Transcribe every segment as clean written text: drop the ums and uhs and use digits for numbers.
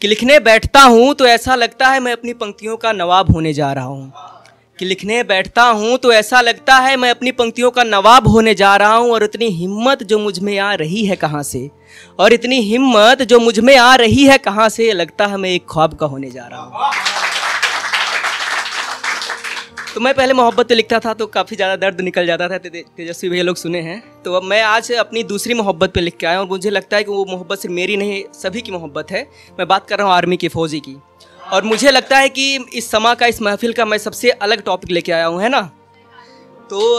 कि लिखने बैठता हूँ तो ऐसा लगता है मैं अपनी पंक्तियों का नवाब होने जा रहा हूँ। कि लिखने बैठता हूँ तो ऐसा लगता है मैं अपनी पंक्तियों का नवाब होने जा रहा हूँ। और इतनी हिम्मत जो मुझ में आ रही है कहाँ से, और इतनी हिम्मत जो मुझ में आ रही है कहाँ से, लगता है मैं एक ख्वाब का होने जा रहा हूँ। तो मैं पहले मोहब्बत पे लिखता था तो काफ़ी ज़्यादा दर्द निकल जाता था, तेजस्वी भैया लोग सुने हैं। तो अब मैं आज अपनी दूसरी मोहब्बत पे लिख के आया हूँ और मुझे लगता है कि वो मोहब्बत सिर्फ मेरी नहीं, सभी की मोहब्बत है। मैं बात कर रहा हूँ आर्मी की, फौजी की। और मुझे लगता है कि इस समा का, इस महफिल का मैं सबसे अलग टॉपिक लेके आया हूँ, है ना। तो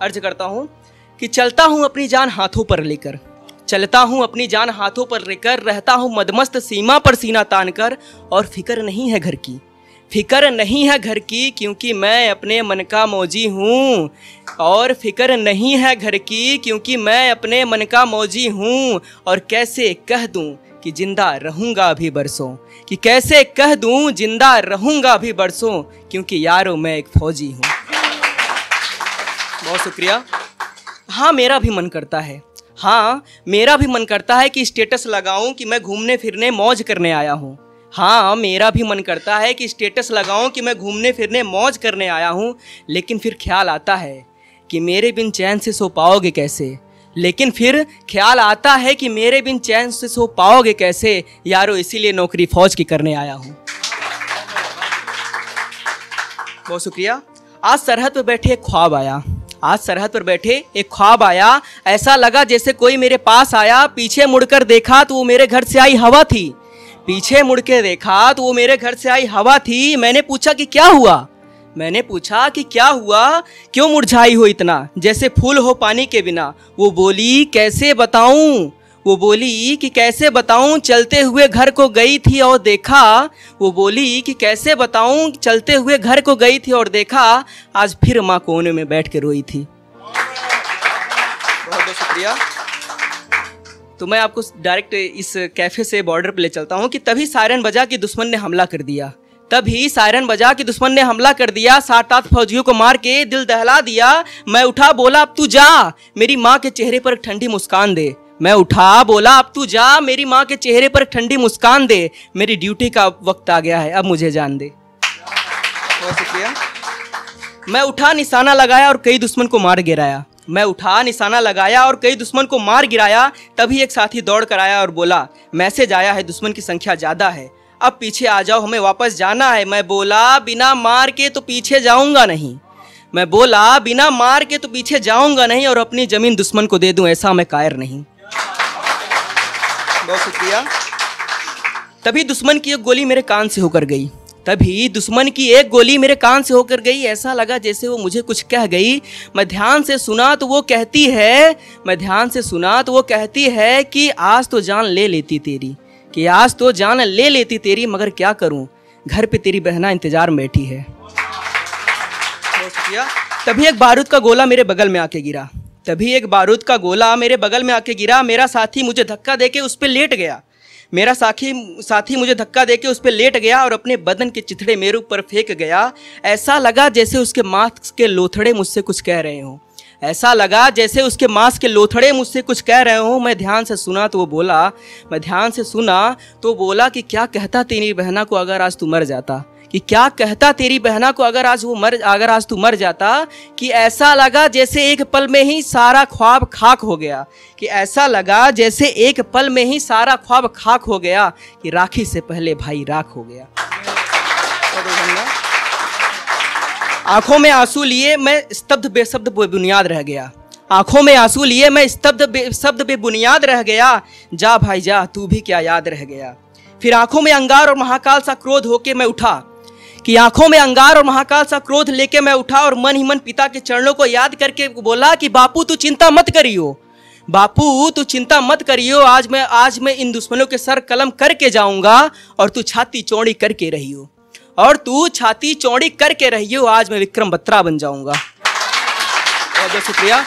अर्ज करता हूँ कि चलता हूँ अपनी जान हाथों पर लेकर, चलता हूँ अपनी जान हाथों पर लेकर, रहता हूँ मदमस्त सीमा पर सीना तान कर। और फिक्र नहीं है घर की, फिक्र नहीं है घर की, क्योंकि मैं अपने मन का मौजी हूँ। और फिक्र नहीं है घर की, क्योंकि मैं अपने मन का मौजी हूँ। और कैसे कह दूँ कि जिंदा रहूँगा अभी बरसों, कि कैसे कह दूँ जिंदा रहूँगा अभी बरसों, क्योंकि यारो मैं एक फौजी हूँ। बहुत शुक्रिया। हाँ, मेरा भी मन करता है, हाँ मेरा भी मन करता है कि स्टेटस लगाऊं कि मैं घूमने फिरने मौज करने आया हूँ। हाँ, मेरा भी मन करता है कि स्टेटस लगाऊं कि मैं घूमने फिरने मौज करने आया हूँ। लेकिन फिर ख्याल आता है कि मेरे बिन चैन से सो पाओगे कैसे, लेकिन फिर ख्याल आता है कि मेरे बिन चैन से सो पाओगे कैसे, यारो इसीलिए नौकरी फौज की करने आया हूँ। बहुत शुक्रिया। आज सरहद पर बैठे एक ख्वाब आया, आज सरहद पर बैठे एक ख्वाब आया। ऐसा लगा जैसे कोई मेरे पास आया, पीछे मुड़कर देखा तो वो मेरे घर से आई हवा थी, पीछे मुड़ के देखा तो वो मेरे घर से आई हवा थी। मैंने पूछा कि क्या हुआ, मैंने पूछा कि क्या हुआ, क्यों मुरझाई हो इतना, जैसे फूल हो पानी के बिना। वो बोली कैसे बताऊं, वो बोली कि कैसे बताऊं, चलते हुए घर को गई थी और देखा। वो बोली कि कैसे बताऊं, चलते हुए घर को गई थी और देखा, आज फिर माँ कोने में बैठ के रोई थी। बहुत बहुत शुक्रिया। तो मैं आपको डायरेक्ट इस कैफे से बॉर्डर पे ले चलता हूँ कि तभी सायरन बजा कि दुश्मन ने हमला कर दिया, तभी सायरन बजा कि दुश्मन ने हमला कर दिया। 7-8 फौजियों को मार के दिल दहला दिया। मैं उठा बोला अब तू जा, मेरी माँ के चेहरे पर ठंडी मुस्कान दे। मैं उठा बोला अब तू जा, मेरी माँ के चेहरे पर ठंडी मुस्कान दे। मेरी ड्यूटी का वक्त आ गया है, अब मुझे जान दे। बहुत शुक्रिया। मैं उठा, निशाना लगाया और कई दुश्मन को मार गिराया। मैं उठा, निशाना लगाया और कई दुश्मन को मार गिराया। तभी एक साथी दौड़ कर आया और बोला मैसेज आया है, दुश्मन की संख्या ज़्यादा है, अब पीछे आ जाओ, हमें वापस जाना है। मैं बोला बिना मार के तो पीछे जाऊंगा नहीं, मैं बोला बिना मार के तो पीछे जाऊंगा नहीं, और अपनी ज़मीन दुश्मन को दे दूं ऐसा मैं कायर नहीं। बहुत शुक्रिया। तभी दुश्मन की एक गोली मेरे कान से होकर गई, तभी दुश्मन की एक गोली मेरे कान से होकर गई। ऐसा लगा जैसे वो मुझे कुछ कह गई। मैं ध्यान से सुना तो वो कहती है, मैं ध्यान से सुना तो वो कहती है कि आज तो जान ले लेती तेरी, कि आज तो जान ले लेती तेरी, मगर क्या करूं घर पे तेरी बहना इंतजार में बैठी है। तभी एक बारूद का गोला मेरे बगल में आके गिरा, तभी एक बारूद का गोला मेरे बगल में आके गिरा। मेरा साथी मुझे धक्का देके उस पर लेट गया, मेरा साथी मुझे धक्का देके उस पर लेट गया और अपने बदन के चिथड़े मेरे ऊपर फेंक गया। ऐसा लगा जैसे उसके मांस के लोथड़े मुझसे कुछ कह रहे हों, ऐसा लगा जैसे उसके मांस के लोथड़े मुझसे कुछ कह रहे हों। मैं ध्यान से सुना तो वो बोला, मैं ध्यान से सुना तो बोला कि क्या कहता तेरी बहना को अगर आज तू मर जाता, कि क्या कहता तेरी बहना को अगर आज तू मर जाता। कि ऐसा लगा जैसे एक पल में ही सारा ख्वाब खाक हो गया, कि ऐसा लगा जैसे एक पल में ही सारा ख्वाब खाक हो गया, कि राखी से पहले भाई राख हो गया। आंखों में आंसू लिए मैं स्तब्ध बेशब्द बेबुनियाद रह गया, आंखों में आंसू लिए मैं स्तब्ध बेशब्द बेबुनियाद रह गया। जा भाई जा, तू भी क्या याद रह गया। फिर आंखों में अंगार और महाकाल सा क्रोध होके मैं उठा, कि आंखों में अंगार और महाकाल सा क्रोध लेके मैं उठा और मन ही मन पिता के चरणों को याद करके बोला कि बापू तू चिंता मत करियो, बापू तू चिंता मत करियो, आज मैं इन दुश्मनों के सर कलम करके जाऊंगा और तू छाती चौड़ी करके रहियो, और तू छाती चौड़ी करके रहियो, आज मैं विक्रम बत्रा बन जाऊंगा। बहुत बहुत शुक्रिया।